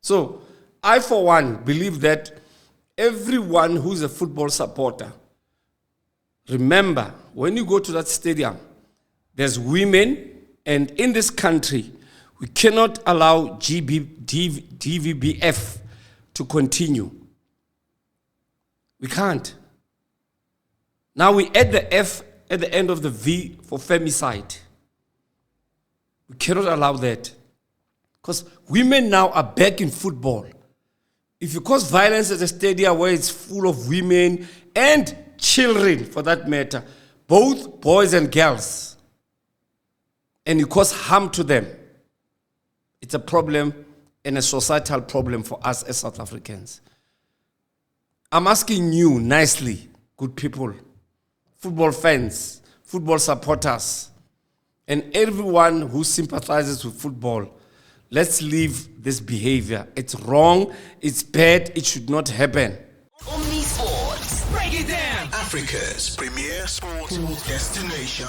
So I, for one, believe that everyone who's a football supporter, remember, when you go to that stadium, there's women, and in this country, we cannot allow DVBF to continue. We can't. Now we add the F at the end of the V for femicide. We cannot allow that. Because women now are back in football. If you cause violence at a stadium where it's full of women and children, for that matter, both boys and girls, and you cause harm to them, it's a problem and a societal problem for us as South Africans. I'm asking you nicely, good people, football fans, football supporters, and everyone who sympathizes with football, let's leave this behavior. It's wrong, it's bad, it should not happen. Omni Sports. Break it down. Africa's premier sports destination.